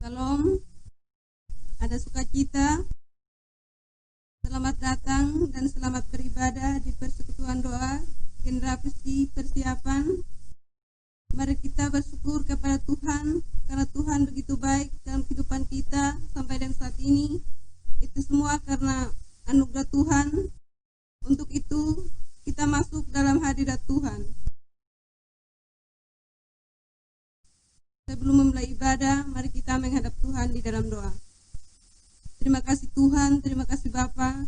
Salam, ada sukacita. Selamat datang dan selamat beribadah di persekutuan doa generasi persiapan. Mari kita bersyukur kepada Tuhan karena Tuhan begitu baik dalam kehidupan kita sampai dan saat ini. Itu semua karena anugerah Tuhan. Untuk itu kita masuk dalam hadirat Tuhan. Sebelum memulai ibadah, mari kita menghadap Tuhan di dalam doa. Terima kasih Tuhan, terima kasih Bapa,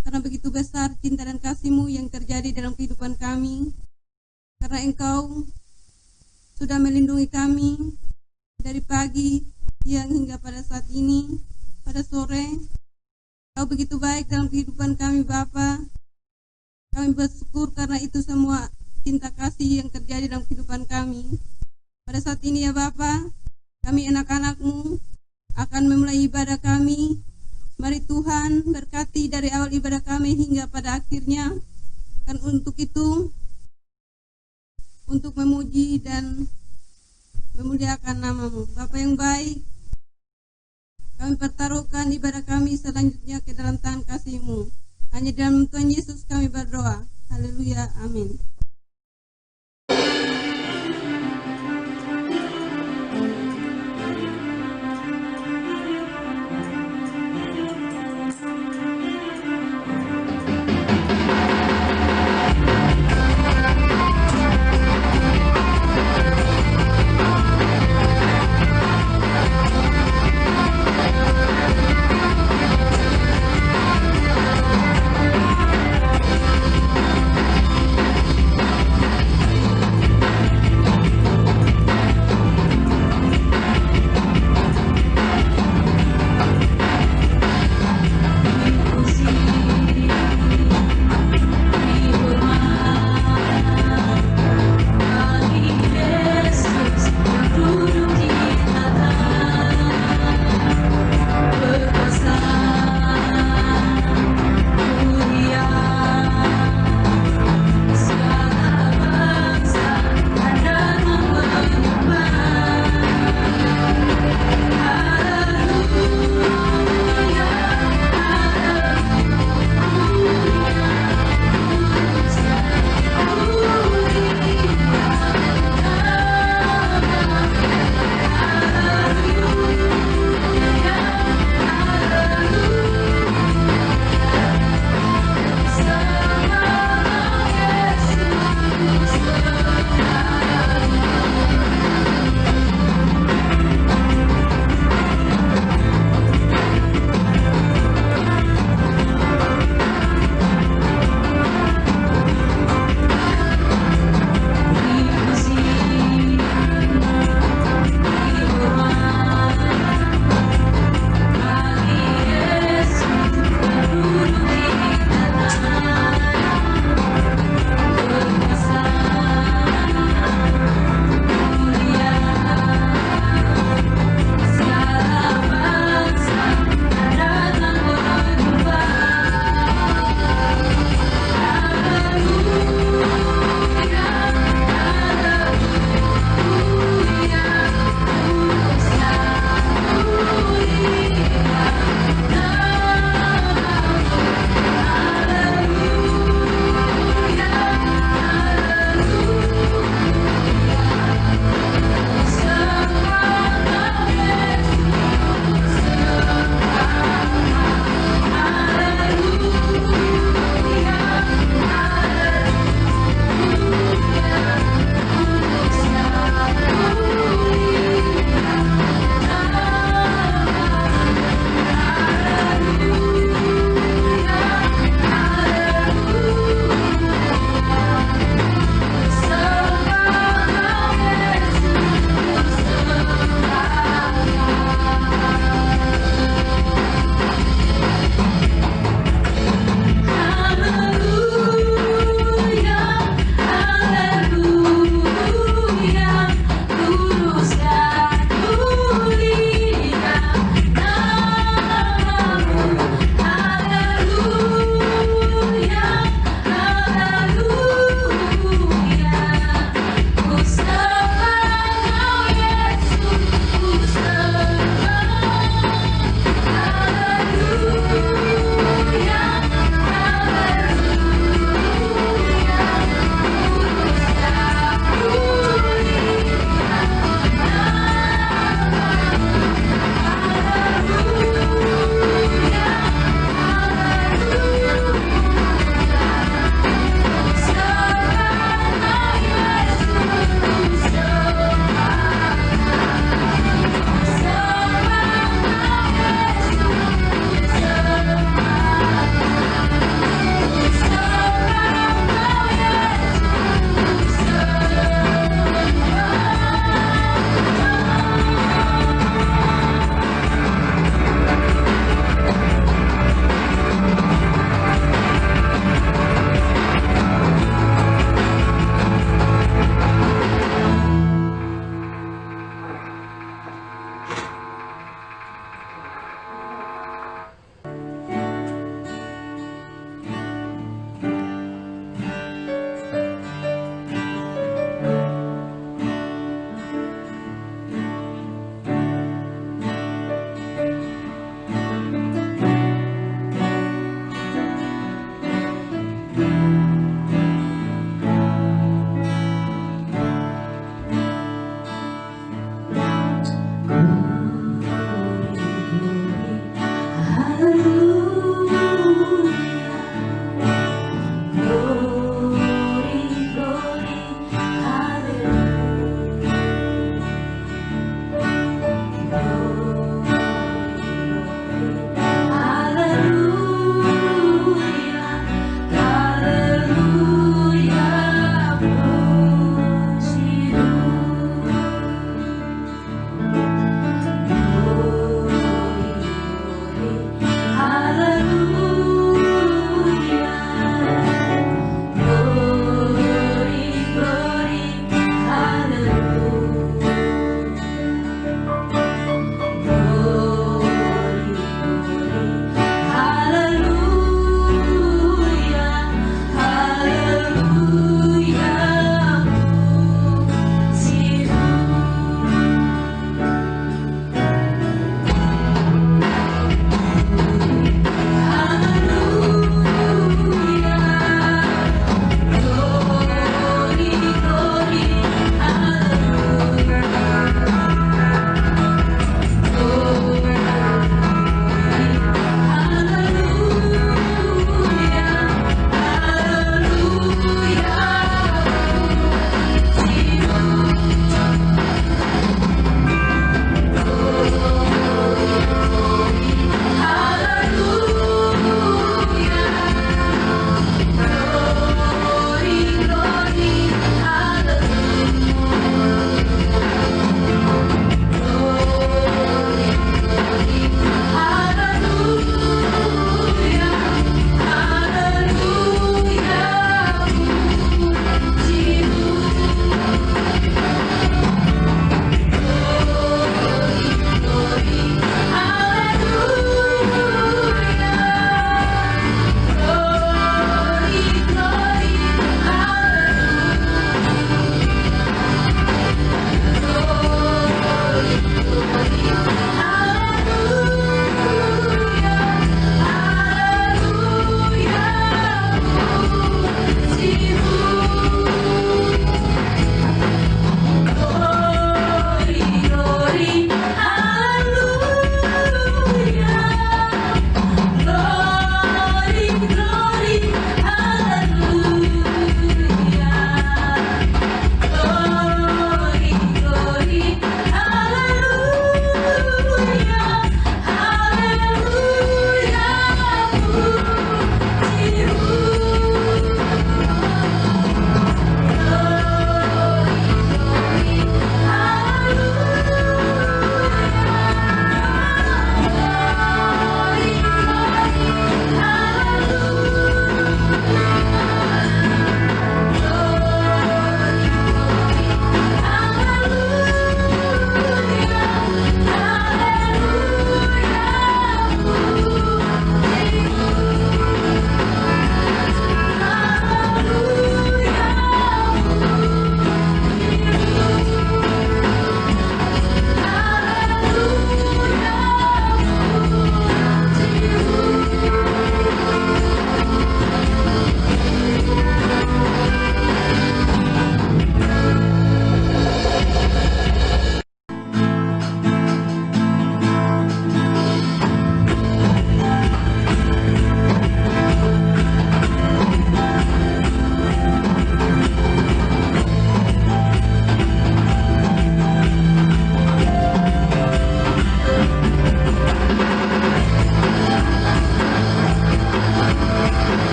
karena begitu besar cinta dan kasih-Mu yang terjadi dalam kehidupan kami. Karena Engkau sudah melindungi kami dari pagi, siang hingga pada saat ini, pada sore. Kau begitu baik dalam kehidupan kami Bapa. Kami bersyukur karena itu semua cinta kasih yang terjadi dalam kehidupan kami. Pada saat ini ya Bapa, kami anak-anak-Mu akan memulai ibadah kami. Mari Tuhan berkati dari awal ibadah kami hingga pada akhirnya. Dan untuk itu, untuk memuji dan memuliakan nama-Mu. Bapa yang baik, kami pertaruhkan ibadah kami selanjutnya ke dalam tangan kasih-Mu. Hanya dalam Tuhan Yesus kami berdoa. Haleluya, amin.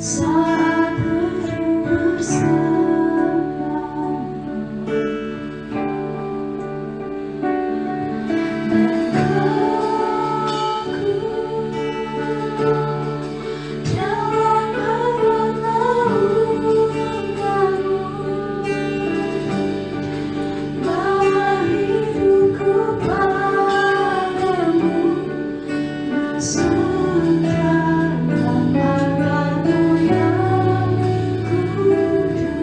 saat berjuang bersama. Dalam erat naunganmu, bawa hidupku padamu, bersandar dalam arahmu yang kudus.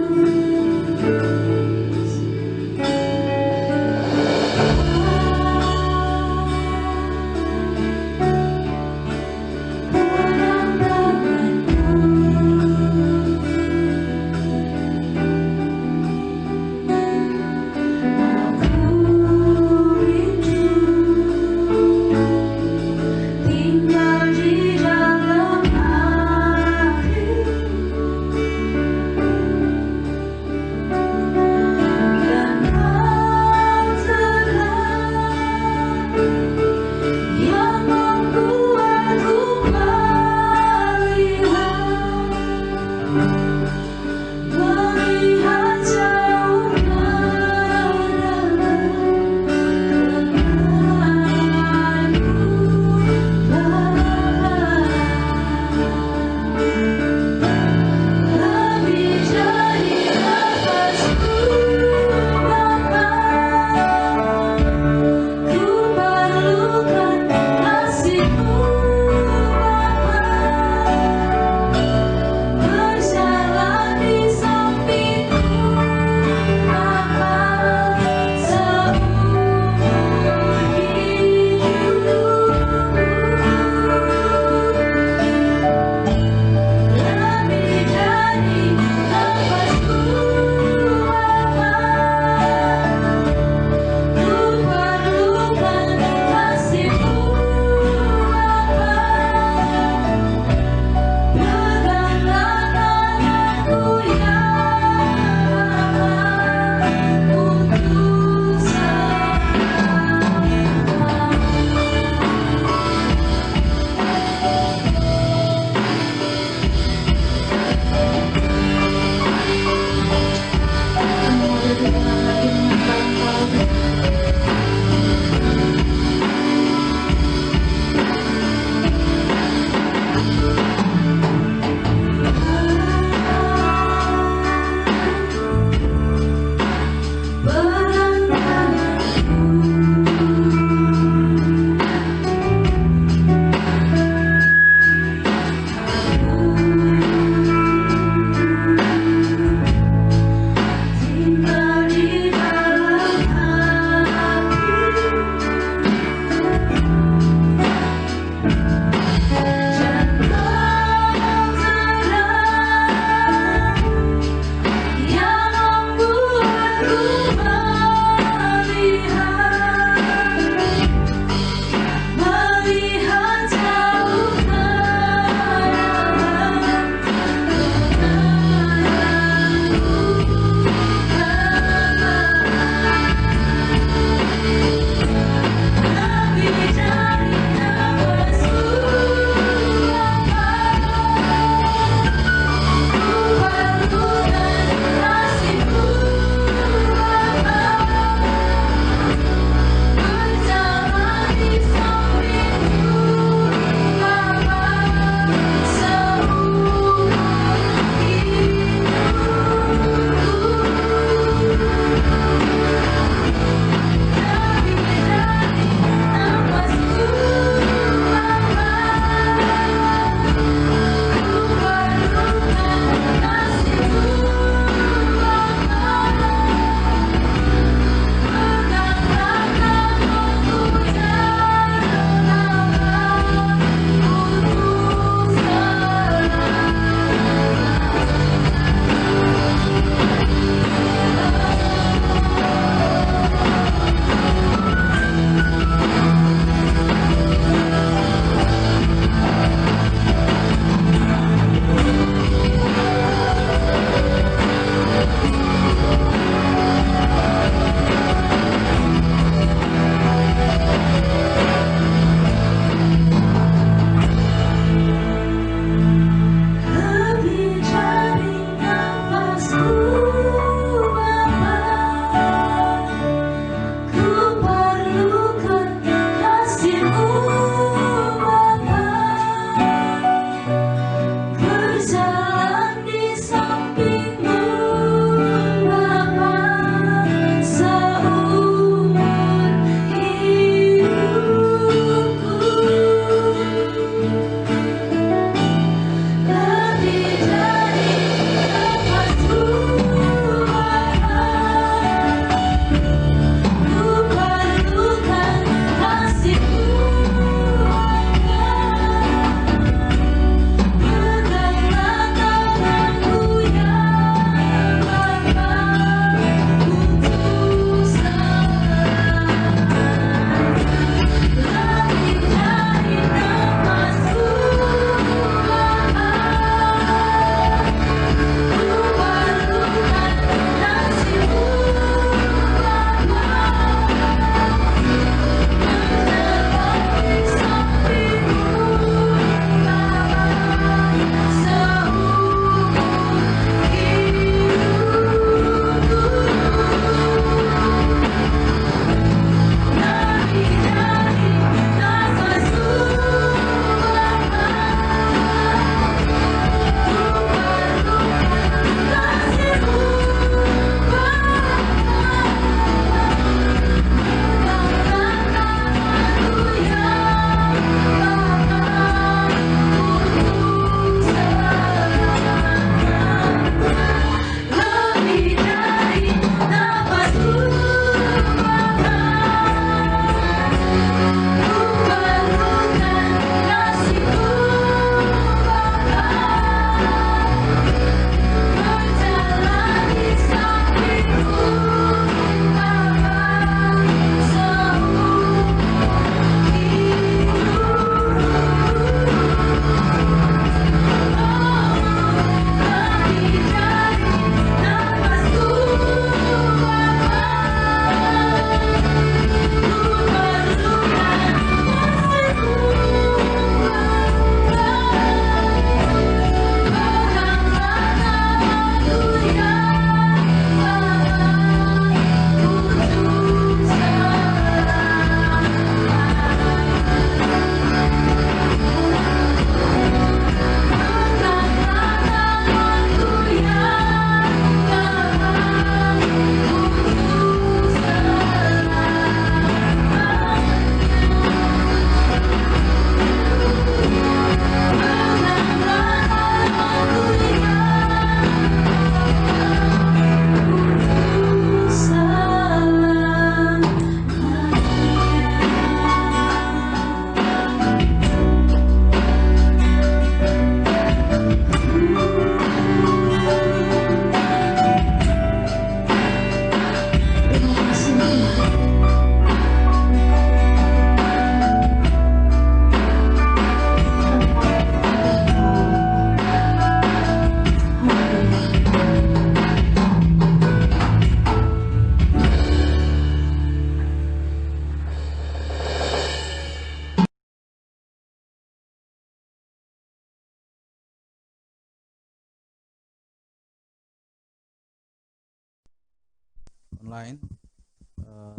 online.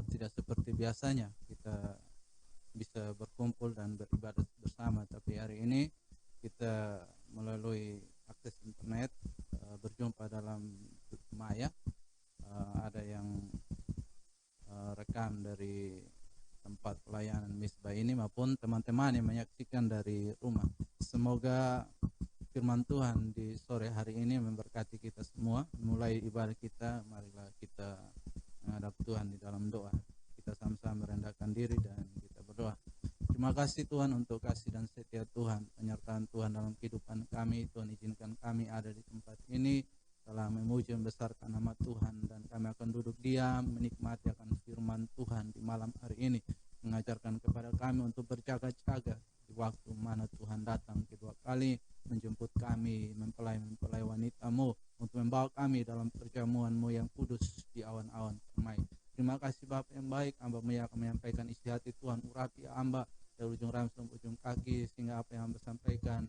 Tidak seperti biasanya kita bisa berkumpul dan beribadah bersama, tapi hari ini kita melalui akses internet berjumpa dalam maya. Ada yang rekam dari tempat pelayanan misbah ini maupun teman-teman yang menyaksikan dari rumah. Semoga firman Tuhan di sore hari ini memberkati kita semua. Mulai ibadah kita, marilah kita menghadap Tuhan di dalam doa. Kita sama-sama merendahkan diri dan kita berdoa. Terima kasih Tuhan untuk kasih dan setia Tuhan, penyertaan Tuhan dalam kehidupan kami. Tuhan izinkan kami ada di tempat ini, telah memuji membesarkan nama Tuhan, dan kami akan duduk diam menikmati akan firman Tuhan di malam hari ini, mengajarkan kepada kami untuk berjaga-jaga di waktu mana Tuhan datang kedua kali menjemput kami, mempelai wanita-Mu, untuk membawa kami dalam perjamuan-Mu yang kudus di awan-awan permai. Terima kasih Bapa yang baik, hamba-Mu yang akan menyampaikan isi hati Tuhan, urapi hamba dari ujung rambut sampai ujung kaki, sehingga apa yang hamba sampaikan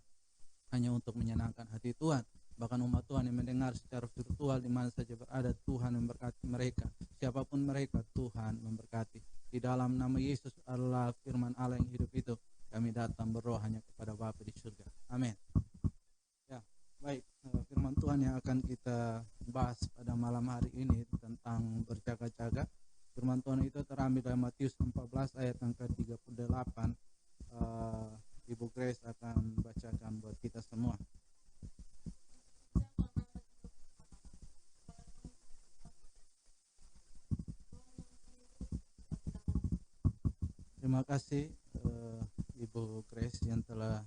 hanya untuk menyenangkan hati Tuhan. Bahkan umat Tuhan yang mendengar secara virtual di mana saja berada, Tuhan memberkati mereka. Siapapun mereka, Tuhan memberkati. Di dalam nama Yesus adalah firman Allah yang hidup itu, kami datang berdoa hanya kepada Bapa di surga. Amin. Ya, baik. Firman Tuhan yang akan kita bahas pada malam hari ini tentang berjaga-jaga. Firman Tuhan itu terambil dari Matius 14 ayat yang ke-38. Ibu Grace akan bacakan buat kita semua. Terima kasih Ibu Grace yang telah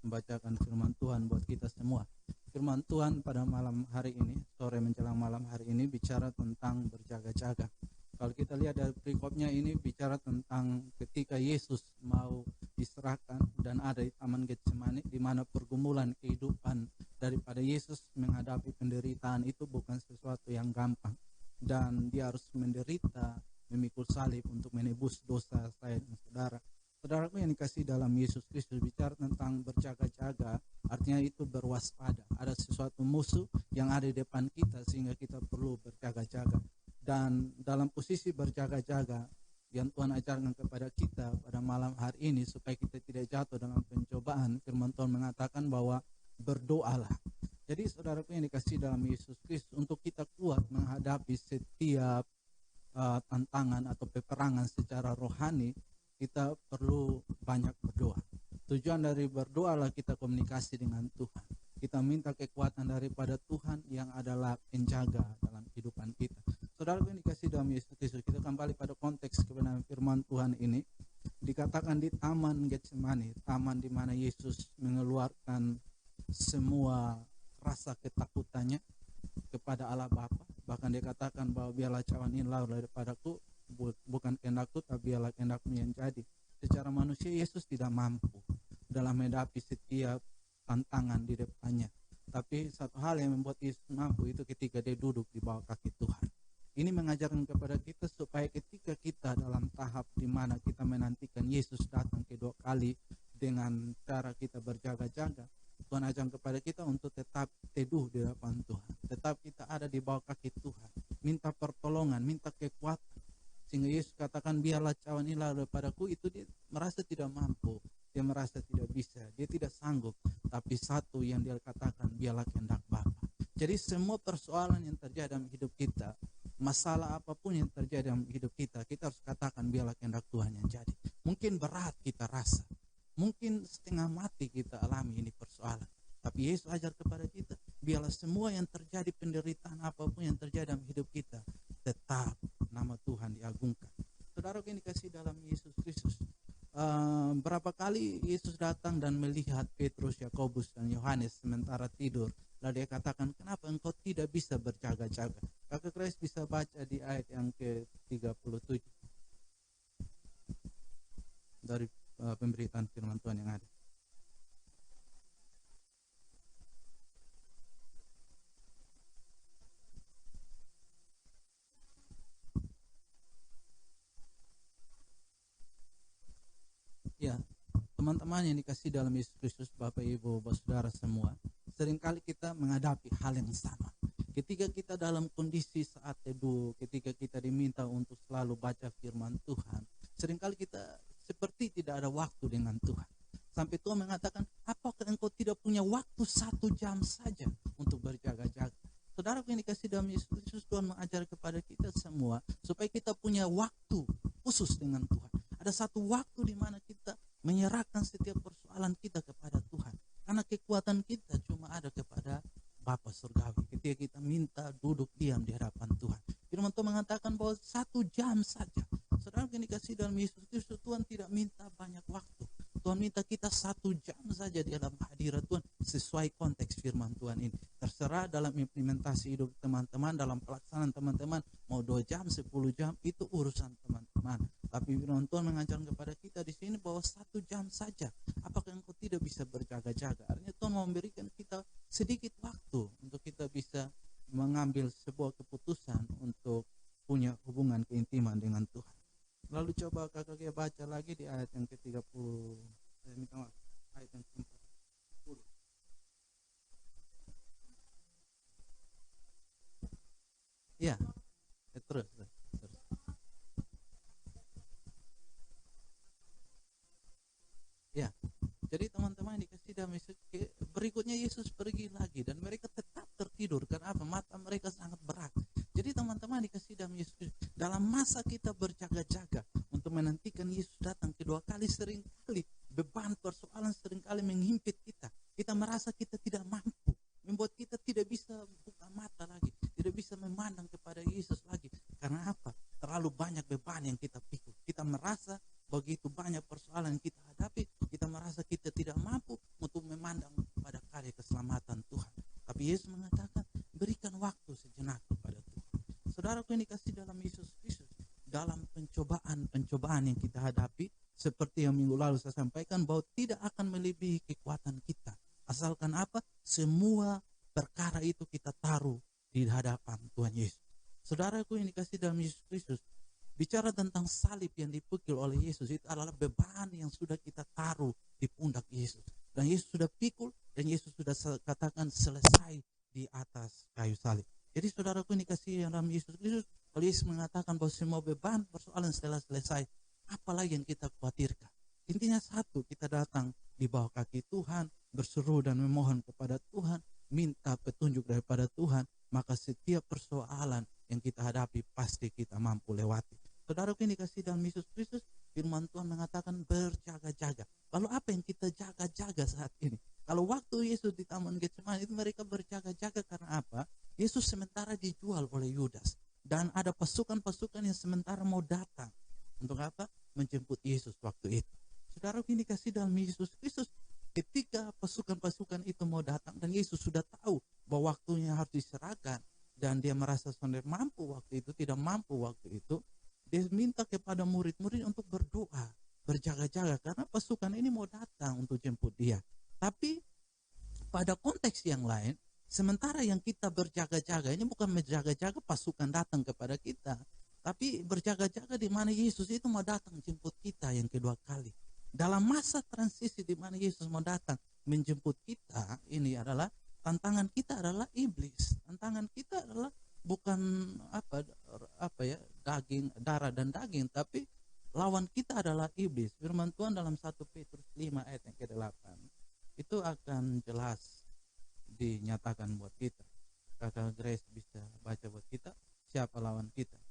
membacakan firman Tuhan buat kita semua. Firman Tuhan pada malam hari ini, sore menjelang malam hari ini, bicara tentang berjaga-jaga. Kalau kita lihat dari perikopnya ini bicara tentang ketika Yesus mau diserahkan dan ada di Taman Getsemani, di mana pergumulan kehidupan daripada Yesus menghadapi penderitaan itu bukan sesuatu yang gampang, dan dia harus menderita, memikul salib untuk menebus dosa saya dan saudara. Saudaraku yang dikasih dalam Yesus Kristus, bicara tentang berjaga-jaga, artinya itu berwaspada. Ada sesuatu musuh yang ada di depan kita sehingga kita perlu berjaga-jaga. Dan dalam posisi berjaga-jaga yang Tuhan ajarkan kepada kita pada malam hari ini supaya kita tidak jatuh dalam pencobaan, firman Tuhan mengatakan bahwa berdoalah. Jadi saudaraku yang dikasih dalam Yesus Kristus, untuk kita kuat menghadapi setiap tantangan atau peperangan secara rohani, kita perlu banyak berdoa. Tujuan dari berdoa adalah kita komunikasi dengan Tuhan. Kita minta kekuatan daripada Tuhan yang adalah penjaga dalam kehidupan kita. Saudara yang dikasih dalam Yesus Kristus, kita kembali pada konteks kebenaran firman Tuhan ini. Dikatakan di Taman Getsemani, taman di mana Yesus mengeluarkan semua rasa ketakutannya kepada Allah Bapa. Bahkan dia katakan bahwa biarlah cawan ini lalu daripadaku, bukan kehendakku tapi biarlah kehendakmu yang jadi. Secara manusia Yesus tidak mampu dalam menghadapi setiap tantangan di depannya. Tapi satu hal yang membuat Yesus mampu itu ketika dia duduk di bawah kaki Tuhan. Ini mengajarkan kepada kita supaya ketika kita dalam tahap di mana kita menantikan Yesus datang kedua kali dengan cara kita berjaga-jaga, Tuhan ajarkan kepada kita untuk tetap teduh di depan Tuhan. Tetap kita ada di bawah kaki Tuhan. Minta pertolongan, minta kekuatan. Sehingga Yesus katakan biarlah cawan ini lalu daripadaku, itu dia merasa tidak mampu. Dia merasa tidak bisa, dia tidak sanggup. Tapi satu yang dia katakan, biarlah kehendak Bapa. Jadi semua persoalan yang terjadi dalam hidup kita, masalah apapun yang terjadi dalam hidup kita, kita harus katakan biarlah kehendak Tuhan yang jadi. Mungkin berat kita rasa, mungkin setengah mati kita alami ini persoalan. Tapi Yesus ajar kepada kita, biarlah semua yang terjadi, penderitaan apapun yang terjadi dalam hidup kita, tetap nama Tuhan diagungkan. Saudara yang dikasih dalam Yesus Kristus, berapa kali Yesus datang dan melihat Petrus, Yakobus, dan Yohanes sementara tidur. Lalu dia katakan, kenapa engkau tidak bisa berjaga-jaga? Kakak Grace bisa baca di ayat yang ke-37 dari pemberitaan firman Tuhan yang ada. Ya, teman-teman yang dikasih dalam Yesus Kristus, Bapak Ibu, Bapak Saudara semua, seringkali kita menghadapi hal yang sama. Ketika kita dalam kondisi saat teduh, ketika kita diminta untuk selalu baca firman Tuhan, seringkali kita seperti tidak ada waktu dengan Tuhan. Sampai Tuhan mengatakan, apakah engkau tidak punya waktu 1 jam saja untuk berjaga-jaga? Saudara yang dikasih dalam Yesus Kristus, Tuhan mengajar kepada kita semua supaya kita punya waktu khusus dengan Tuhan. Ada satu waktu di mana kita menyerahkan setiap persoalan kita kepada Tuhan. Karena kekuatan kita cuma ada kepada Bapa Surgawi. Ketika kita minta duduk diam di hadapan Tuhan. Firman Tuhan mengatakan bahwa 1 jam saja. Saudara yang dikasih dalam Yesus Kristus, Tuhan tidak minta banyak waktu. Tuhan minta kita 1 jam saja di dalam hadirat Tuhan sesuai konteks firman Tuhan ini. Terserah dalam implementasi hidup teman-teman, dalam pelaksanaan teman-teman, mau 2 jam, 10 jam, itu urusan teman-teman. Tapi firman Tuhan mengajarkan kepada kita di sini bahwa 1 jam saja. Apakah engkau tidak bisa berjaga-jaga? Artinya Tuhan mau memberikan kita sedikit waktu untuk kita bisa mengambil sebuah keputusan untuk punya hubungan keintiman dengan Tuhan. Lalu coba kakak baca lagi di ayat yang ke-30. Saya minta maaf, ayat yang ke-40. Ya, terus. Ya, jadi teman-teman dikasih dalam Yesus, berikutnya Yesus pergi lagi dan mereka tetap tertidur. Karena apa? Mata mereka sangat berat. Jadi teman-teman dikasih dalam Yesus, dalam masa kita berjaga-jaga untuk menantikan Yesus datang kedua kali, seringkali beban persoalan seringkali menghimpit kita. Kita merasa kita tidak mampu, membuat kita tidak bisa buka mata lagi, tidak bisa memandang kepada Yesus lagi. Karena apa? Terlalu banyak beban yang kita pikul. Kita merasa begitu banyak persoalan yang kita hadapi, kita merasa kita tidak mampu untuk memandang pada karya keselamatan Tuhan. Tapi Yesus mengatakan, berikan waktu sejenak kepada Tuhan. Saudaraku yang dikasih dalam Yesus Kristus, dalam pencobaan yang kita hadapi, seperti yang minggu lalu saya sampaikan, bahwa tidak akan melebihi kekuatan kita. Asalkan apa? Semua perkara itu kita taruh di hadapan Tuhan Yesus. Saudaraku yang dikasih dalam Yesus Kristus, bicara tentang salib yang dipikul oleh Yesus, itu adalah beban yang sudah kita taruh di pundak Yesus. Dan Yesus sudah pikul, dan Yesus sudah katakan selesai di atas kayu salib. Jadi saudaraku yang dikasih dalam Yesus Kristus, kalau Yesus mengatakan bahwa semua beban persoalan setelah selesai, apalagi yang kita khawatirkan? Intinya satu, kita datang di bawah kaki Tuhan, berseru dan memohon kepada Tuhan, minta petunjuk daripada Tuhan, maka setiap persoalan yang kita hadapi pasti kita mampu lewati. Saudaraku yang dikasih dalam Yesus Kristus, firman Tuhan mengatakan berjaga-jaga. Lalu apa yang kita jaga-jaga saat ini? Kalau waktu Yesus di Taman Getsemani itu mereka berjaga-jaga karena apa? Yesus sementara dijual oleh Yudas. Dan ada pasukan-pasukan yang sementara mau datang. Untuk apa? Menjemput Yesus waktu itu. Saudaraku yang dikasih dalam Yesus Kristus, ketika pasukan-pasukan itu mau datang dan Yesus sudah tahu bahwa waktunya harus diserahkan, dan dia merasa sendiri mampu waktu itu, tidak mampu waktu itu, dia minta kepada murid-murid untuk berdoa, berjaga-jaga, karena pasukan ini mau datang untuk jemput dia. Tapi pada konteks yang lain, sementara yang kita berjaga-jaga ini bukan menjaga-jaga pasukan datang kepada kita, tapi berjaga-jaga di mana Yesus itu mau datang jemput kita yang kedua kali. Dalam masa transisi di mana Yesus mau datang menjemput kita, ini adalah tantangan kita adalah iblis. Tantangan kita adalah bukan daging, darah dan daging, tapi lawan kita adalah iblis. Firman Tuhan dalam 1 Petrus 5 ayat yang ke-8 itu akan jelas dinyatakan buat kita. Kakak Grace bisa baca buat kita, siapa lawan kita?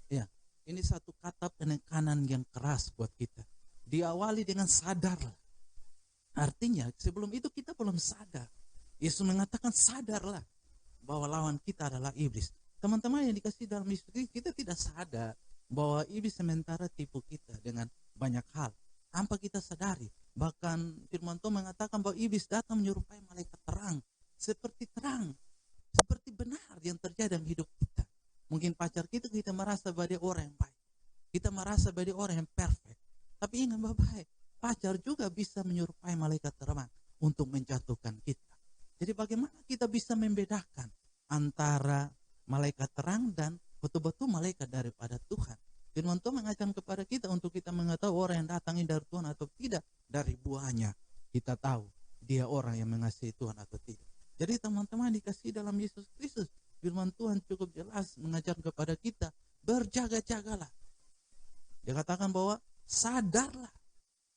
Ya, ini satu kata penekanan yang keras buat kita. Diawali dengan sadar. Artinya sebelum itu kita belum sadar. Yesus mengatakan sadarlah bahwa lawan kita adalah iblis. Teman-teman yang dikasih dalam Yesus, kita tidak sadar bahwa iblis sementara tipu kita dengan banyak hal. Tanpa kita sadari. Bahkan firman Tuhan mengatakan bahwa iblis datang menyerupai malaikat terang. Seperti benar yang terjadi dalam hidup kita. Mungkin pacar kita merasa bahwa dia orang yang baik. Kita merasa bahwa dia orang yang perfect. Tapi ingat baik, pacar juga bisa menyerupai malaikat terang untuk menjatuhkan kita. Jadi bagaimana kita bisa membedakan antara malaikat terang dan betul-betul malaikat daripada Tuhan? Firman Tuhan mengajarkan kepada kita untuk kita mengetahui orang yang datang ini dari Tuhan atau tidak. Dari buahnya kita tahu dia orang yang mengasihi Tuhan atau tidak. Jadi teman-teman dikasih dalam Yesus Kristus, firman Tuhan cukup jelas mengajarkan kepada kita, berjaga-jagalah. Dia katakan bahwa sadarlah.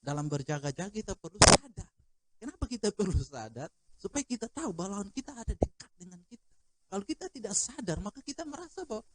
Dalam berjaga-jaga kita perlu sadar. Kenapa kita perlu sadar? Supaya kita tahu bahwa lawan kita ada dekat dengan kita. Kalau kita tidak sadar, maka kita merasa bahwa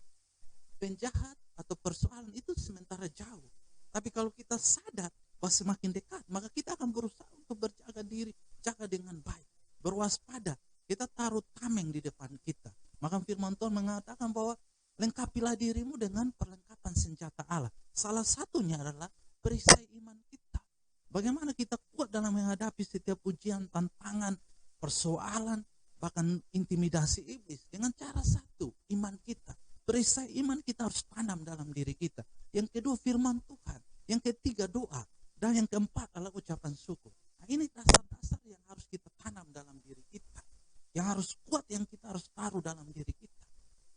penjahat atau persoalan itu sementara jauh. Tapi kalau kita sadar bahwa semakin dekat, maka kita akan berusaha untuk berjaga diri, jaga dengan baik, berwaspada. Kita taruh tameng di depan kita. Maka firman Tuhan mengatakan bahwa lengkapilah dirimu dengan perlengkapan senjata Allah. Salah satunya adalah perisai iman kita. Bagaimana kita kuat dalam menghadapi setiap ujian, tantangan, persoalan, bahkan intimidasi iblis. Dengan cara satu, iman kita. Perisai iman kita harus tanam dalam diri kita. Yang kedua, firman Tuhan. Yang ketiga, doa. Dan yang keempat adalah ucapan syukur. Nah, ini dasar-dasar yang harus kita tanam dalam diri kita. Yang harus kuat, yang kita harus taruh dalam diri kita.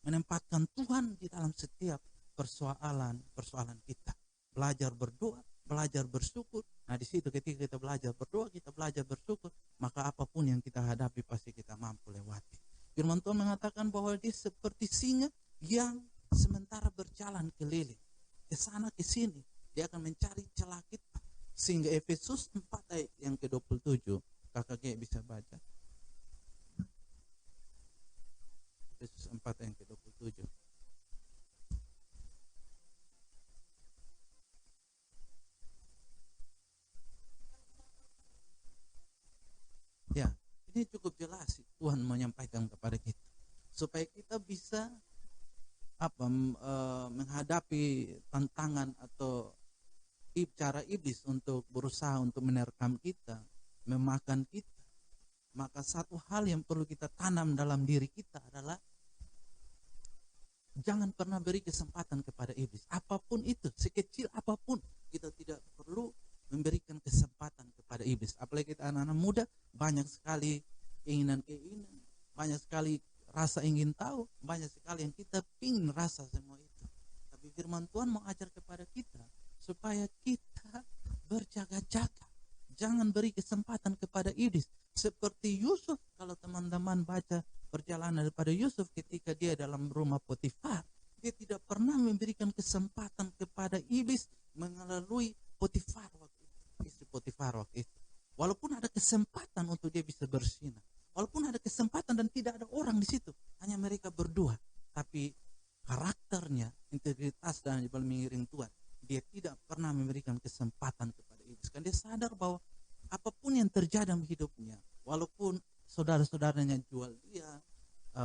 Menempatkan Tuhan di dalam setiap persoalan kita. Belajar berdoa, belajar bersyukur. Nah, di situ ketika kita belajar berdoa, kita belajar bersyukur, maka apapun yang kita hadapi pasti kita mampu lewati. Firman Tuhan mengatakan bahwa dia seperti singa yang sementara berjalan keliling ke sana ke sini, dia akan mencari celah kita. Sehingga Efesus 4 ayat yang ke-27, kakak bisa baca. Efesus 4 ayat yang ke-27. Ya, ini cukup jelas Tuhan menyampaikan kepada kita supaya kita bisa menghadapi tantangan atau cara iblis untuk berusaha untuk menerkam kita, memakan kita. Maka satu hal yang perlu kita tanam dalam diri kita adalah jangan pernah beri kesempatan kepada iblis. Apapun itu, sekecil apapun, kita tidak perlu memberikan kesempatan kepada iblis. Apalagi kita anak-anak muda, banyak sekali keinginan-keinginan, banyak sekali rasa ingin tahu, banyak sekali yang kita ingin rasa semua itu. Tapi firman Tuhan mau ajar kepada kita supaya kita berjaga-jaga. Jangan beri kesempatan kepada iblis. Seperti Yusuf, kalau teman-teman baca perjalanan daripada Yusuf ketika dia dalam rumah Potifar, dia tidak pernah memberikan kesempatan kepada iblis melalui Potifar waktu itu, istri Potifar waktu itu. Walaupun ada kesempatan untuk dia bisa bersinar, walaupun ada kesempatan dan tidak ada orang di situ, hanya mereka berdua, tapi karakternya, integritas dan mengiring Tuhan, dia tidak pernah memberikan kesempatan kepada iblis. Kan dia sadar bahwa apapun yang terjadi dalam hidupnya, walaupun saudara-saudaranya jual dia,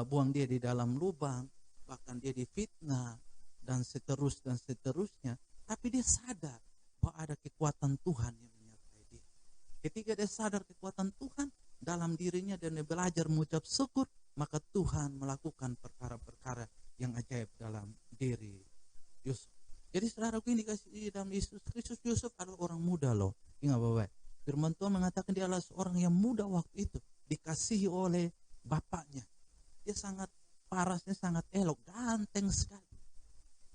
buang dia di dalam lubang, bahkan dia difitnah dan seterusnya, tapi dia sadar bahwa ada kekuatan Tuhan yang menyertai dia. Ketika dia sadar kekuatan Tuhan dalam dirinya dan dia belajar mengucap syukur, maka Tuhan melakukan perkara-perkara yang ajaib dalam diri Yusuf. Jadi saudaraku, ini dikasih dalam Yesus Kristus. Yusuf adalah orang muda loh. Ingat bapak, firman Tuhan mengatakan dia adalah seorang yang muda waktu itu, dikasihi oleh bapaknya. Dia sangat parasnya sangat elok, ganteng sekali.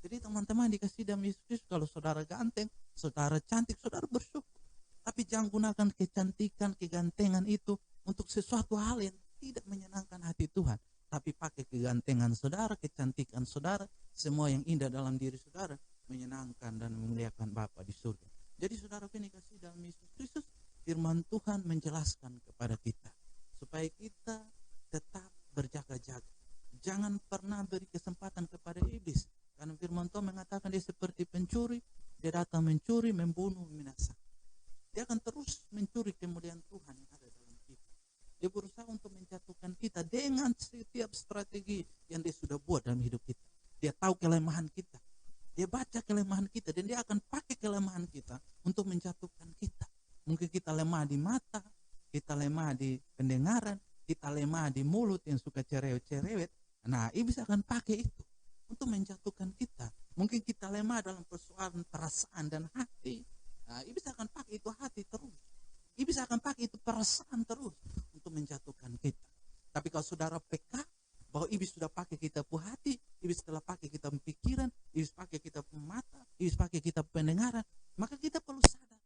Jadi teman-teman dikasih dalam Yesus, kalau saudara ganteng, saudara cantik, saudara bersyukur. Tapi jangan gunakan kecantikan, kegantengan itu untuk sesuatu hal yang tidak menyenangkan hati Tuhan. Tapi pakai kegantengan saudara, kecantikan saudara, semua yang indah dalam diri saudara, menyenangkan dan memuliakan Bapa di surga. Jadi saudara ini kasih dalam Yesus Kristus, firman Tuhan menjelaskan kepada kita supaya kita tetap berjaga-jaga. Jangan pernah beri kesempatan kepada iblis. Karena firman Tuhan mengatakan dia seperti pencuri, dia datang mencuri, membunuh, membinasakan. Dia akan terus mencuri kemuliaan Tuhan yang ada dalam kita. Dia berusaha untuk menjatuhkan kita dengan setiap strategi yang dia sudah buat dalam hidup kita. Dia tahu kelemahan kita. Dia baca kelemahan kita dan dia akan pakai kelemahan kita untuk menjatuhkan kita. Mungkin kita lemah di mata, kita lemah di pendengaran, kita lemah di mulut yang suka cerewet-cerewet. Nah, iblis akan pakai itu untuk menjatuhkan kita. Mungkin kita lemah dalam persoalan perasaan dan hati. Nah, iblis akan pakai itu hati terus. Iblis akan pakai itu perasaan terus untuk menjatuhkan kita. Tapi kalau saudara peka bahwa iblis sudah pakai kita pu hati, iblis telah pakai kita pikiran, iblis pakai kita pu mata, iblis habis pakai kita pendengaran, maka kita perlu sadar.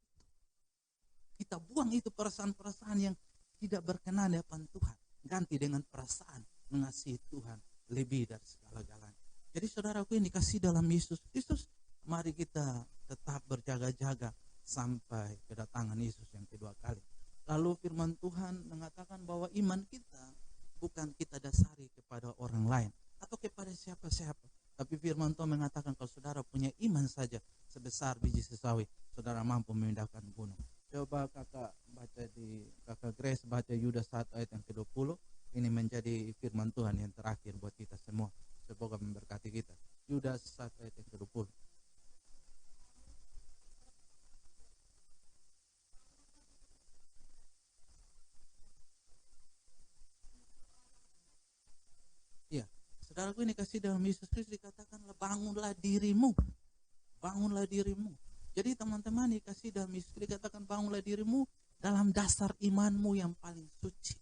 Kita buang itu perasaan-perasaan yang tidak berkenan di hadapan Tuhan. Ganti dengan perasaan mengasihi Tuhan lebih dari segala-galanya. Jadi saudaraku yang dikasih dalam Yesus Kristus, mari kita tetap berjaga-jaga sampai kedatangan Yesus yang kedua kali. Lalu firman Tuhan mengatakan bahwa iman kita bukan kita dasari kepada orang lain atau kepada siapa-siapa. Tapi firman Tuhan mengatakan kalau saudara punya iman saja sebesar biji sesawi, saudara mampu memindahkan gunung. Coba kakak Grace baca Yudas 1 ayat yang ke-20. Ini menjadi firman Tuhan yang terakhir buat kita semua. Semoga memberkati kita. Yudas 1 ayat yang ke-20. Iya, saudaraku ini kasih dalam Yesus Kristus dikatakanlah bangunlah dirimu. Bangunlah dirimu. Jadi teman-teman dikasih dalam Yesus Kristus dikatakan bangunlah dirimu dalam dasar imanmu yang paling suci.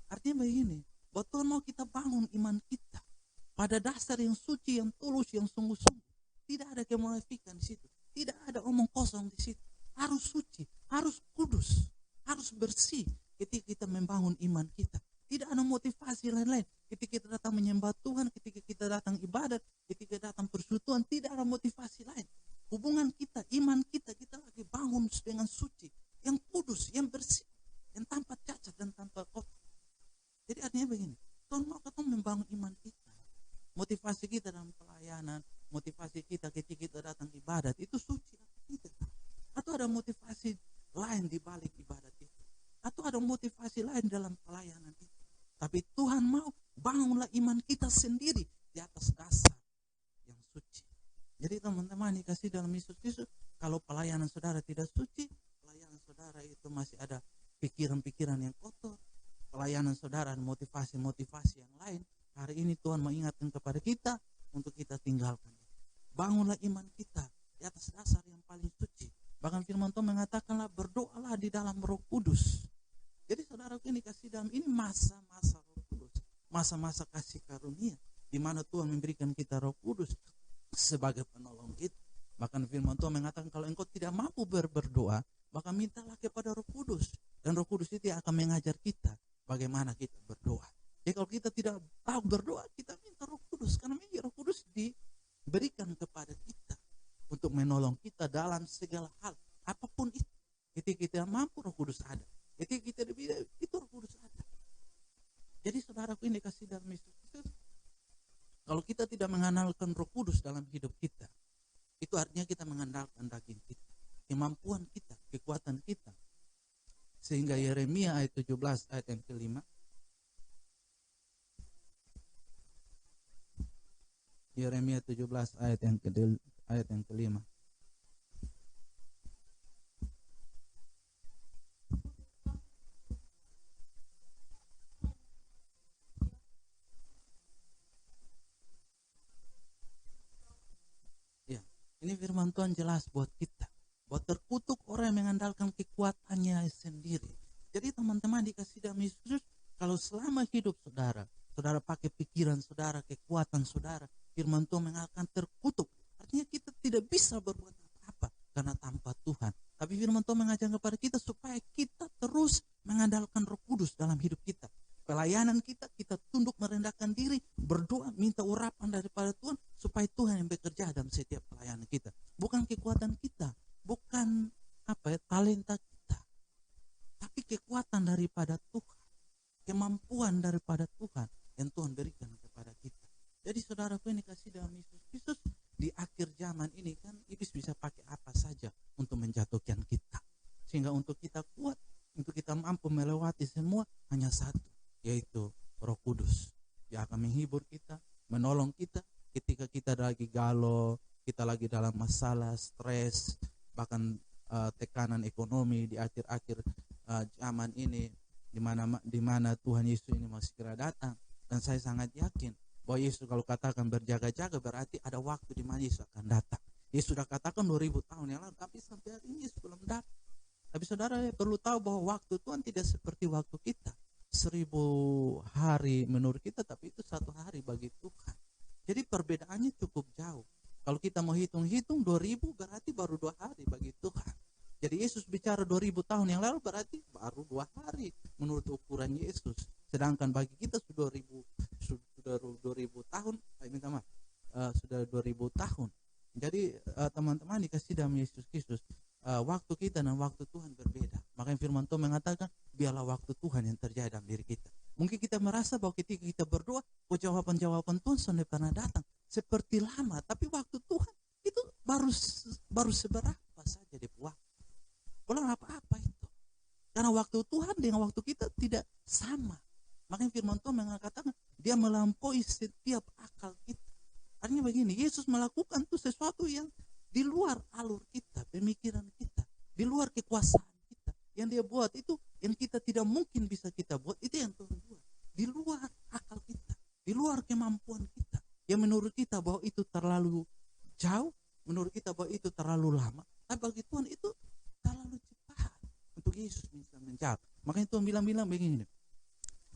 Artinya begini, bahwa Tuhan mau kita bangun iman kita pada dasar yang suci, yang tulus, yang sungguh-sungguh. Tidak ada kemunafikan di situ. Tidak ada omong kosong di situ. Harus suci, harus kudus, harus bersih ketika kita membangun iman kita. Tidak ada motivasi lain-lain. Ketika kita datang menyembah Tuhan, ketika kita datang ibadat, ketika datang persekutuan, tidak ada motivasi lain. Hubungan kita, iman kita, kita lagi bangun dengan suci, yang kudus, yang bersih, yang tanpa cacat dan tanpa kotor. Jadi artinya begini, Tuhan mau kita membangun iman kita. Motivasi kita dalam pelayanan, motivasi kita ketika kita datang ibadat, itu suci atau tidak? Atau ada motivasi lain di balik ibadat itu? Atau ada motivasi lain dalam pelayanan itu? Tapi Tuhan mau bangunlah iman kita sendiri di atas dasar yang suci. Jadi teman-teman dikasih dalam Yesus Kristus, kalau pelayanan saudara tidak suci, pelayanan saudara itu masih ada pikiran-pikiran yang kotor, pelayanan saudara motivasi-motivasi yang lain. Hari ini Tuhan mengingatkan kepada kita untuk kita tinggalkan. Bangunlah iman kita di atas dasar yang paling suci. Bahkan firman Tuhan mengatakanlah berdoalah di dalam Roh Kudus. Jadi saudaraku ini kasih dalam ini masa-masa Roh Kudus, masa-masa kasih karunia di mana Tuhan memberikan kita Roh Kudus sebagai penolong kita. Bahkan firman Tuhan mengatakan kalau engkau tidak mampu berdoa, maka mintalah kepada Roh Kudus, dan Roh Kudus itu akan mengajar kita bagaimana kita berdoa. Jadi kalau kita tidak tahu berdoa, kita minta Roh Kudus, karena Roh Kudus diberikan kepada kita untuk menolong kita dalam segala hal, apapun itu. Ketika kita mampu, Roh Kudus ada. Ketika kita tidak, itu Roh Kudus ada. Jadi saudaraku ini kasih dalam Yesus Kristus, kalau kita tidak mengandalkan Roh Kudus dalam hidup kita, itu artinya kita mengandalkan daging kita, kemampuan kita, kekuatan kita. Sehingga Yeremia ayat 17 ayat yang ke-5, Yeremia 17 ayat yang ke-5. Ini firman Tuhan jelas buat kita, buat terkutuk orang yang mengandalkan kekuatannya sendiri. Jadi teman-teman dikasih dalam Yesus, kalau selama hidup saudara pakai pikiran saudara, kekuatan saudara, firman Tuhan mengatakan terkutuk. Artinya kita tidak bisa berbuat apa-apa karena tanpa Tuhan. Tapi firman Tuhan mengajar kepada kita supaya kita terus mengandalkan Roh Kudus dalam hidup kita. Pelayanan kita tunduk merendahkan diri, berdoa, minta urapan daripada Tuhan, supaya Tuhan yang bekerja dalam setiap pelayanan kita. Bukan kekuatan kita, bukan talenta kita, tapi kekuatan daripada Tuhan, kemampuan daripada Tuhan yang Tuhan berikan kepada kita. Jadi saudaraku ini kasih dalam Yesus Kristus, di akhir zaman ini kan iblis bisa pakai apa saja untuk menjatuhkan kita. Sehingga untuk kita kuat, untuk kita mampu melewati semua, hanya satu, yaitu Roh Kudus yang akan menghibur kita, menolong kita ketika kita lagi galau, kita lagi dalam masalah, stres, bahkan tekanan ekonomi di akhir-akhir zaman ini, di mana Tuhan Yesus ini masih segera datang. Dan saya sangat yakin bahwa Yesus kalau katakan berjaga-jaga berarti ada waktu di mana Yesus akan datang. Yesus sudah katakan 2000 tahun yang lalu, tapi sampai hari ini Yesus belum datang. Tapi saudara perlu tahu bahwa waktu Tuhan tidak seperti waktu kita. 1000 hari menurut kita, tapi itu 1 hari bagi Tuhan. Jadi perbedaannya cukup jauh. Kalau kita mau hitung-hitung 2000 berarti baru 2 hari bagi Tuhan. Jadi Yesus bicara 2000 tahun yang lalu berarti baru 2 hari menurut ukuran Yesus. Sedangkan bagi kita sudah 2000 tahun, saya minta maaf, sudah 2000 tahun. Jadi teman-teman dikasih dalam Yesus Kristus, waktu kita dan waktu Tuhan berbeda. Makanya firman Tuhan mengatakan, biarlah waktu Tuhan yang terjadi dalam diri kita. Mungkin kita merasa bahwa ketika kita berdoa, jawaban-jawaban Tuhan sudah pernah datang seperti lama, tapi waktu Tuhan itu baru seberapa saja di waktu. Belum apa-apa itu. Karena waktu Tuhan dengan waktu kita tidak sama. Makanya firman Tuhan mengatakan dia melampaui setiap akal kita. Artinya begini, Yesus melakukan itu sesuatu yang di luar alur kita, pemikiran kita, di luar kekuasaan kita. Yang dia buat itu yang kita tidak mungkin bisa kita buat, itu yang Tuhan buat. Di luar akal kita, di luar kemampuan kita. Yang menurut kita bahwa itu terlalu jauh, menurut kita bahwa itu terlalu lama, tapi bagi Tuhan itu terlalu cepat untuk Yesus bisa menjawab. Makanya Tuhan bilang begini,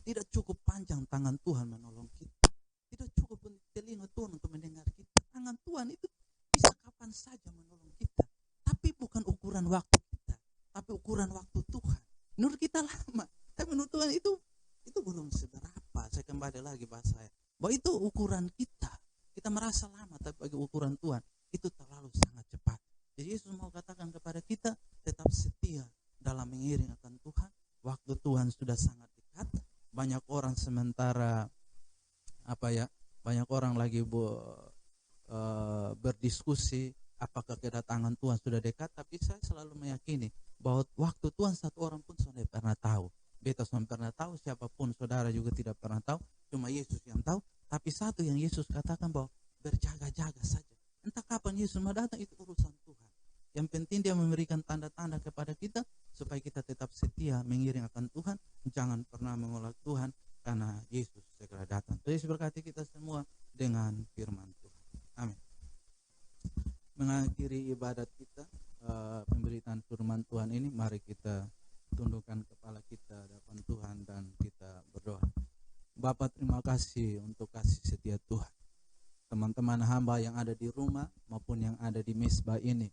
tidak cukup panjang tangan Tuhan menolong kita. Tidak cukup telinga Tuhan untuk mendengar kita. Tangan Tuhan itu bisa kapan saja menolong kita. Tapi bukan ukuran waktu kita, tapi ukuran waktu Tuhan. Menurut kita lama, tapi menurut Tuhan itu belum seberapa. Saya kembali lagi bahasa saya, bahwa itu ukuran kita. Kita merasa lama, tapi bagi ukuran Tuhan itu terlalu sangat cepat. Jadi Yesus mau katakan kepada kita, tetap setia dalam mengiring akan Tuhan. Waktu Tuhan sudah sangat dekat. Banyak orang sementara banyak orang lagi berdiskusi apakah kedatangan Tuhan sudah dekat, tapi saya selalu meyakini bahwa waktu Tuhan satu orang pun sudah pernah tahu. Beta sudah pernah tahu, siapapun saudara juga tidak pernah tahu, cuma Yesus yang tahu. Tapi satu yang Yesus katakan bahwa berjaga-jaga saja. Entah kapan Yesus mau datang, itu urusan Tuhan. Yang penting dia memberikan tanda-tanda kepada kita supaya kita tetap setia mengiring akan Tuhan, jangan pernah menolak Tuhan karena Yesus segera datang. Yesus berkati kita semua dengan firman Tuhan. Amin. Mengakhiri ibadat kita, pemberitaan firman Tuhan ini, mari kita tundukkan kepala kita depan Tuhan dan kita berdoa. Bapa, terima kasih untuk kasih setia Tuhan. Teman-teman hamba yang ada di rumah maupun yang ada di mezbah ini,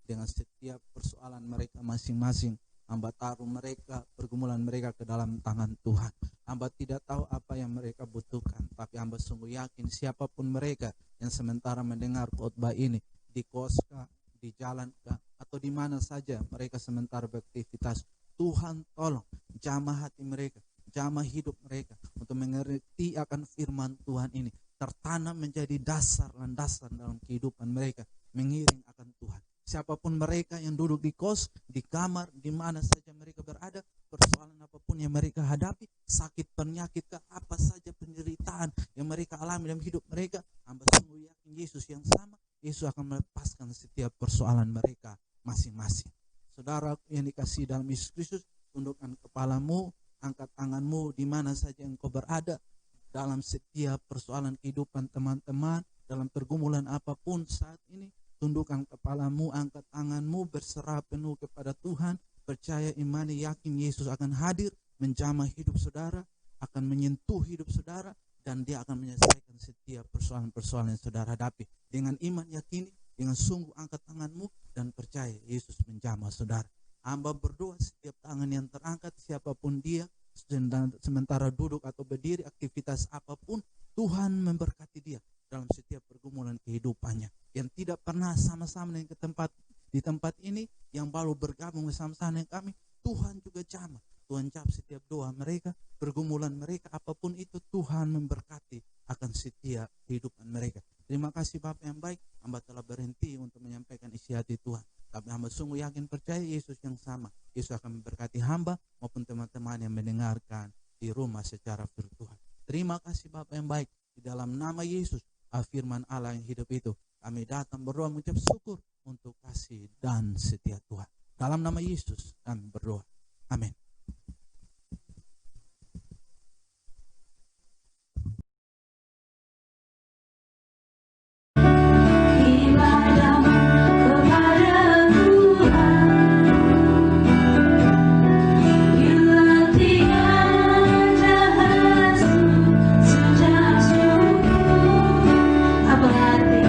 dengan setiap persoalan mereka masing-masing, hamba taruh mereka, pergumulan mereka ke dalam tangan Tuhan. Hamba tidak tahu apa yang mereka butuhkan, tapi hamba sungguh yakin siapapun mereka yang sementara mendengar khotbah ini, di koskah, di jalankah, atau di mana saja mereka sementara beraktivitas, Tuhan tolong jamah hati mereka, jamah hidup mereka untuk mengerti akan firman Tuhan ini, tertanam menjadi dasar landasan dalam kehidupan mereka mengiring akan Tuhan. Siapapun mereka yang duduk di kos, di kamar, di mana saja mereka berada, persoalan apapun yang mereka hadapi, sakit, penyakit, apa saja penderitaan yang mereka alami dalam hidup mereka, hamba sungguh yakin Yesus yang sama, Yesus akan melepaskan setiap persoalan mereka masing-masing. Saudara yang dikasihi dalam Yesus Kristus, tundukkan kepalamu, angkat tanganmu di mana saja engkau berada, dalam setiap persoalan kehidupan teman-teman, dalam pergumulan apapun saat ini, tundukkan kepalamu, angkat tanganmu, berserah penuh kepada Tuhan, percaya, imani, yakin Yesus akan hadir, menjamah hidup saudara, akan menyentuh hidup saudara, dan dia akan menyelesaikan setiap persoalan-persoalan yang saudara hadapi. Dengan iman, yakini, dengan sungguh angkat tanganmu, dan percaya Yesus menjamah saudara. Hamba berdoa setiap tangan yang terangkat, siapapun dia, sementara duduk atau berdiri, aktivitas apapun, Tuhan memberkati dia dalam setiap pergumulan kehidupannya. Yang tidak pernah sama-sama di tempat ini, yang baru bergabung bersama-sama dengan kami, Tuhan juga jamah. Tuhan jawab setiap doa mereka, pergumulan mereka, apapun itu, Tuhan memberkati akan setiap kehidupan mereka. Terima kasih Bapak yang baik, hamba telah berhenti untuk menyampaikan isi hati Tuhan. Tapi hamba sungguh yakin percaya Yesus yang sama. Yesus akan memberkati hamba maupun teman-teman yang mendengarkan di rumah secara virtual. Terima kasih Bapak yang baik, di dalam nama Yesus, firman Allah yang hidup itu, kami datang berdoa mengucap syukur untuk kasih dan setia Tuhan. Dalam nama Yesus kami berdoa. Amin. Apa arti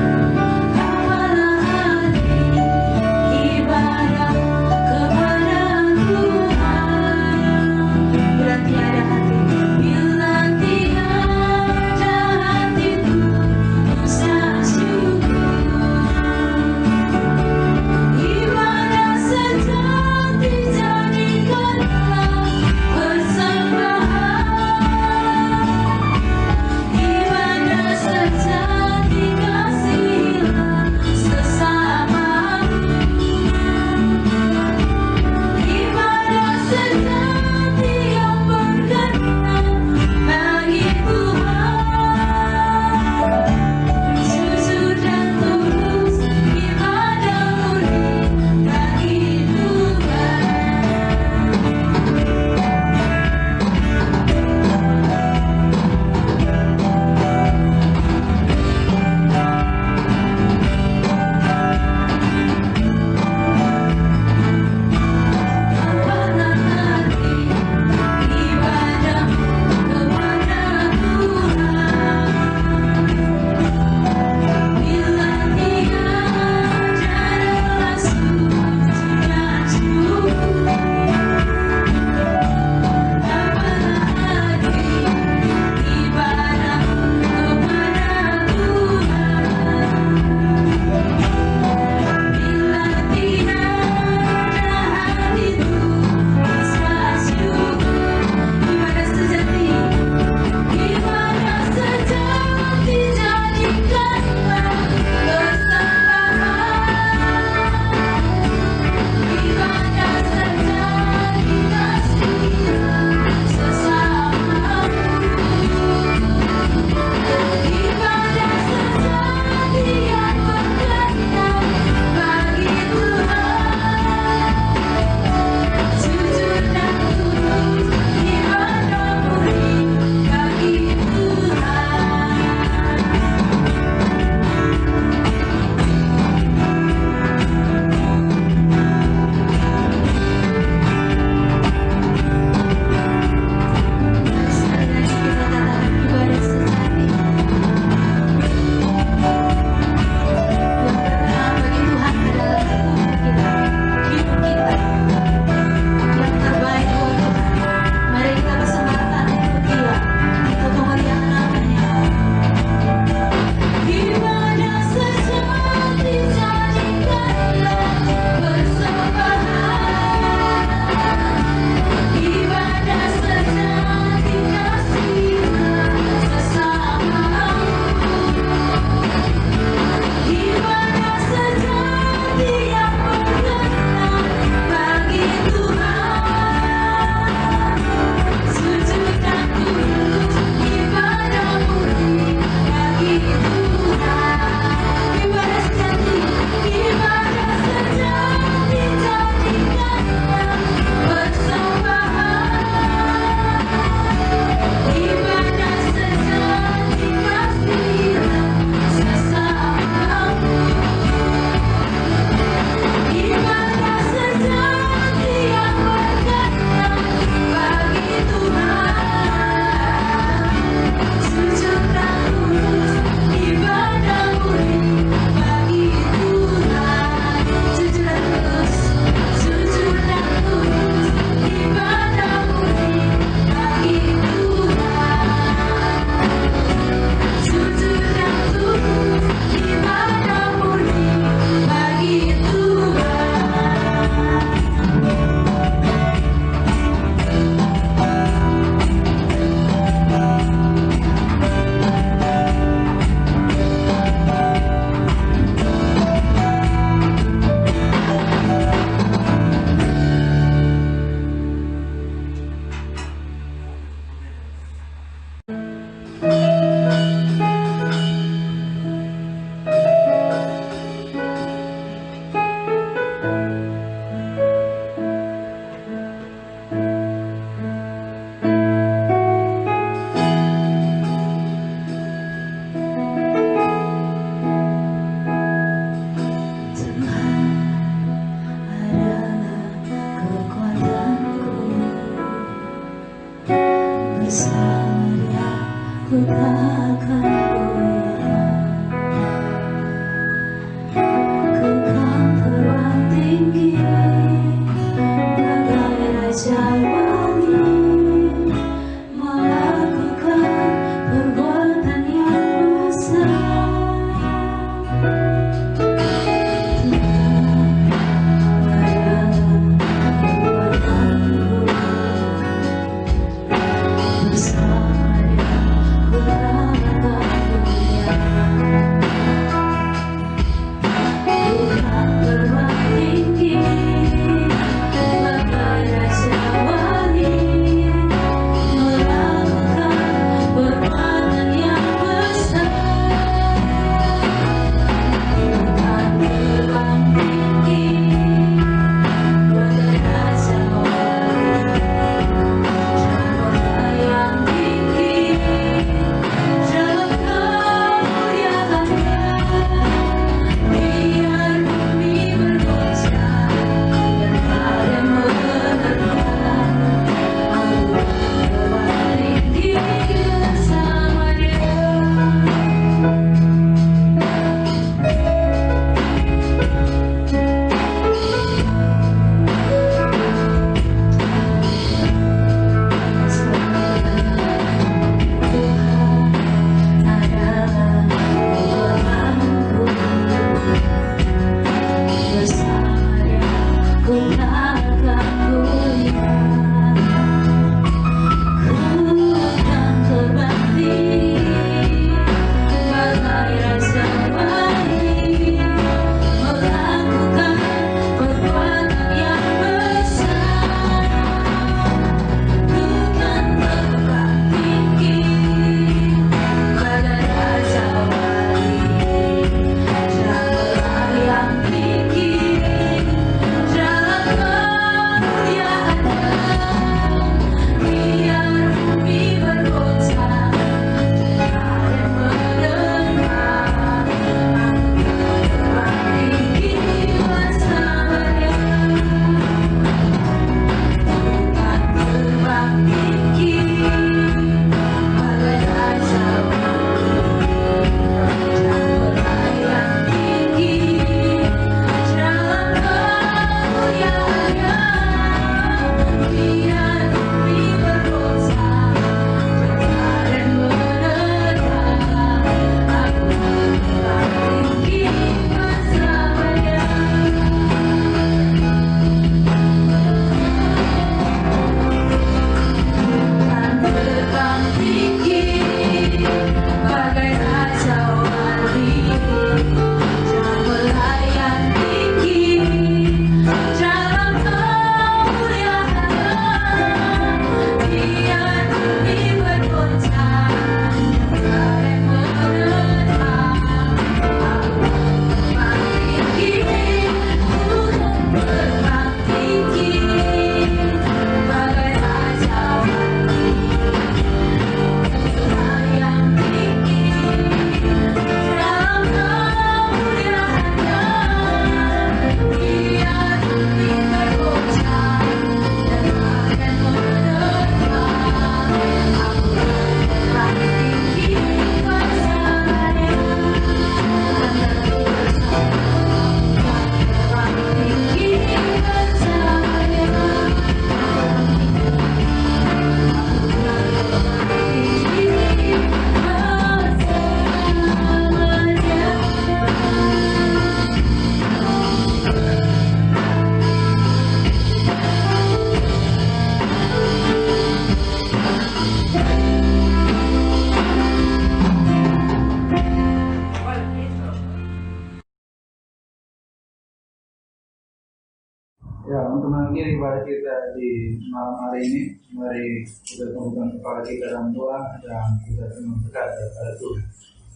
Ya, untuk mengakhiri ibadah kita di malam hari ini, mari kita tundukkan kepala kita dalam doa dan kita berdoa kepada Tuhan.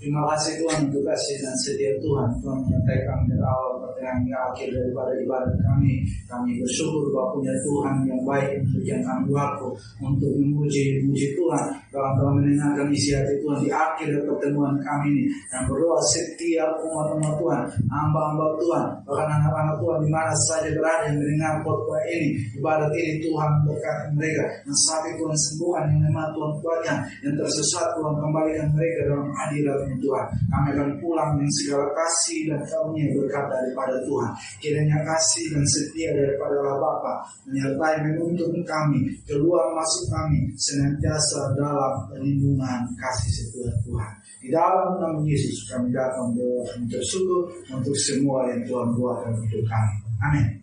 Terima kasih Tuhan untuk kasih dan setia Tuhan. Tuhan menyertai kami dari awal pertengahan hingga akhir daripada ibadah kami. Kami bersyukur bahwa punya Tuhan yang baik yang memberikan kami waktu untuk memuji Tuhan dalam mendengarkan isi hati Tuhan di akhir pertemuan kami ini. Dan berdoa setiap umat-umat Tuhan, hamba-hamba Tuhan, bahkan anak-anak Tuhan di mana saja berada yang mendengar khotbah ini, ibadat ini Tuhan berkati mereka. Yang sakit Tuhan sembuhkan, yang lemah Tuhan kuatkan, yang tersesat Tuhan kembalikan mereka dalam hadirat Tuhan. Kami akan pulang dengan segala kasih dan karunia berkat daripada Tuhan. Kiranya kasih dan setia daripada Allah Bapa menyertai menuntun kami, keluar masuk kami senantiasa dalam perlindungan kasih setia Tuhan. Di dalam nama Yesus kami datang bersyukur untuk semua yang Tuhan buat untuk kami. Amin.